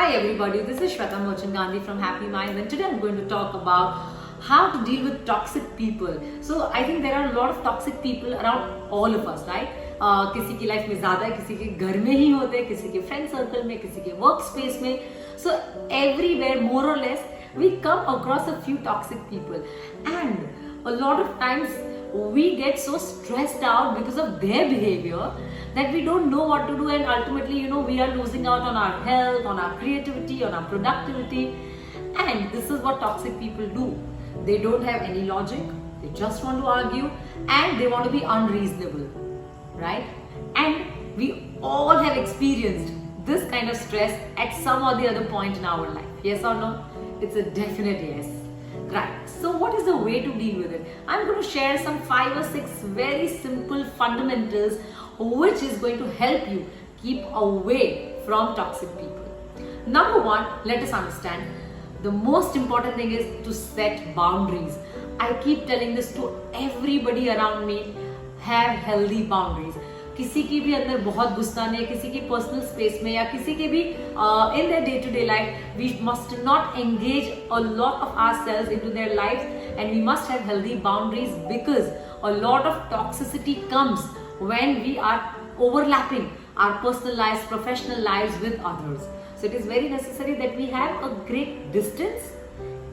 Hi everybody, this is Shweta Merchant Gandhi from Happy Minds, and today I'm going to talk about how to deal with toxic people. So I think there are a lot of toxic people around all of us, right? किसी की life में ज़्यादा है, किसी के घर में ही होते हैं, किसी के फ्रेंड सर्कल में, किसी के वर्क स्पेस में. So everywhere more or less we come across a few toxic people, and a lot of times we get so stressed out because of their behavior that we don't know what to do, and ultimately we are losing out on our health, on our creativity, on our productivity. And this is what toxic people do. They don't have any logic, they just want to argue, and they want to be unreasonable, right? And we all have experienced this kind of stress at some or the other point in our life. Yes or no? It's a definite yes. Right. So what is the way to deal with it? I'm going to share some 5 or 6 very simple fundamentals which is going to help you keep away from toxic people. Number 1, let us understand the most important thing is to set boundaries. I keep telling this to everybody around me, have healthy boundaries. किसी की भी अंदर बहुत गुस्सा नहीं है, किसी की पर्सनल स्पेस में या किसी के भी in their day to day life, we must not engage a lot of ourselves into their lives, and we must have healthy boundaries because a lot of toxicity comes when we are overlapping our personal lives, professional lives with others. So it is very necessary that we have a great distance,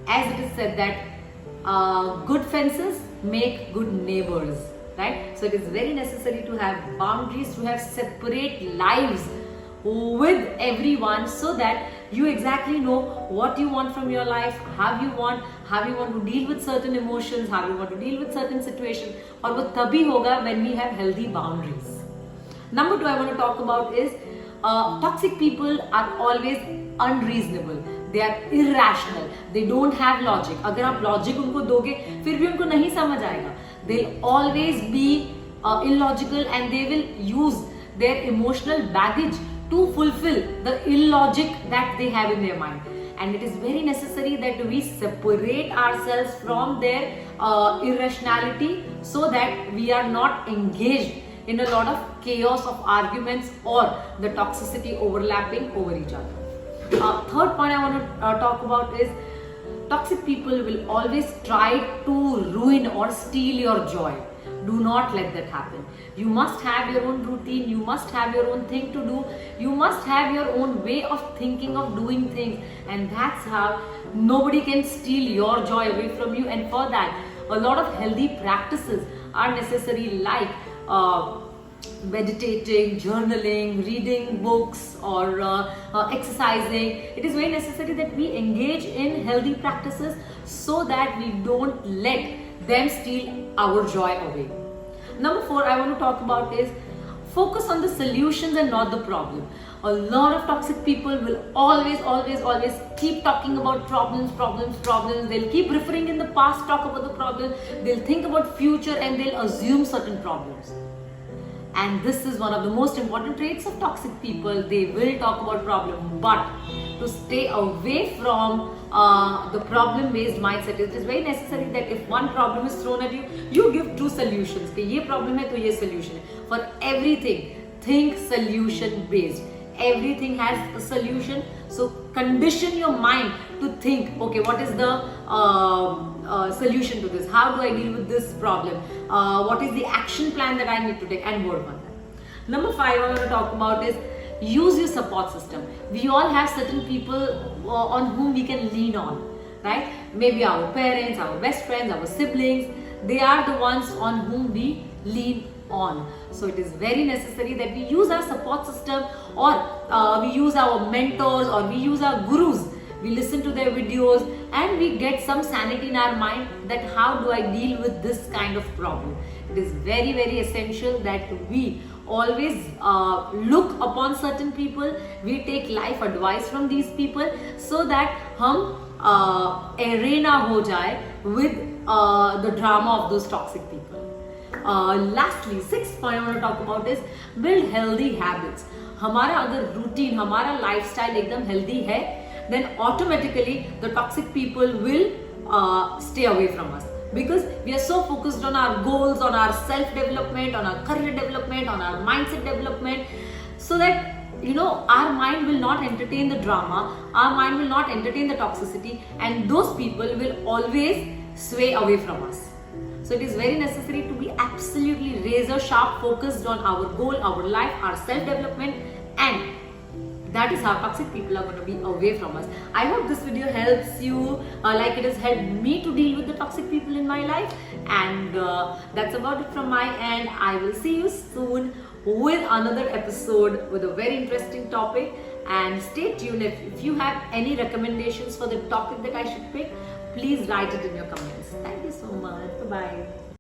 as it is said that good fences make good neighbors. Right? So it is very necessary to have boundaries, to have separate lives with everyone, so that you exactly know what you want from your life, how you want to deal with certain emotions, how you want to deal with certain situations. और वो तभी होगा when we have healthy boundaries. Number 2 I want to talk about is toxic people are always unreasonable. They are irrational. They don't have logic. अगर आप logic उनको दोगे फिर भी उनको नहीं समझ आएगा. They'll always be illogical, and they will use their emotional baggage to fulfill the illogic that they have in their mind. And it is very necessary that we separate ourselves from their irrationality, so that we are not engaged in a lot of chaos of arguments or the toxicity overlapping over each other. Third point I want to talk about is toxic people will always try to ruin or steal your joy. Do not let that happen. You must have your own routine, you must have your own thing to do, you must have your own way of thinking, of doing things, and that's how nobody can steal your joy away from you. And for that, a lot of healthy practices are necessary, like meditating, journaling, reading books, or exercising. It is very necessary that we engage in healthy practices so that we don't let them steal our joy away. Number 4 I want to talk about is focus on the solutions and not the problem. A lot of toxic people will always keep talking about problems. They'll keep referring in the past, talk about the problem. They'll think about future, and they'll assume certain problems. And this is one of the most important traits of toxic people. They will talk about problem, but to stay away from the problem-based mindset, it is very necessary that if one problem is thrown at you, you give 2 solutions. कि ये problem है तो ये solution है. For everything, think solution-based. Everything has a solution. So condition your mind to think, okay, what is the solution to this? How do I deal with this problem? What is the action plan that I need to take, and work on that. Number 5 I want to talk about is use your support system. We all have certain people on whom we can lean on, right? Maybe our parents, our best friends, our siblings. They are the ones on whom we lean on. So it is very necessary that we use our support system, or we use our mentors, or we use our gurus. We listen to their videos, and we get some sanity in our mind that how do I deal with this kind of problem. It is very essential that we always look upon certain people, we take life advice from these people, so that हम arena हो जाए with the drama of those toxic people. Lastly, 6th point I want to talk about is build healthy habits. हमारा अगर routine, हमारा lifestyle एकदम healthy है, then automatically the toxic people will stay away from us, because we are so focused on our goals, on our self development, on our career development, on our mindset development, so that our mind will not entertain the drama, our mind will not entertain the toxicity, and those people will always sway away from us. So it is very necessary to be absolutely razor sharp, focused on our goal, our life, our self-development, and that is how toxic people are going to be away from us. I hope this video helps you, like it has helped me to deal with the toxic people in my life. And that's about it from my end. I will see you soon with another episode with a very interesting topic. And stay tuned. If you have any recommendations for the topic that I should pick, please write it in your comments. Thank you so much. Bye-bye.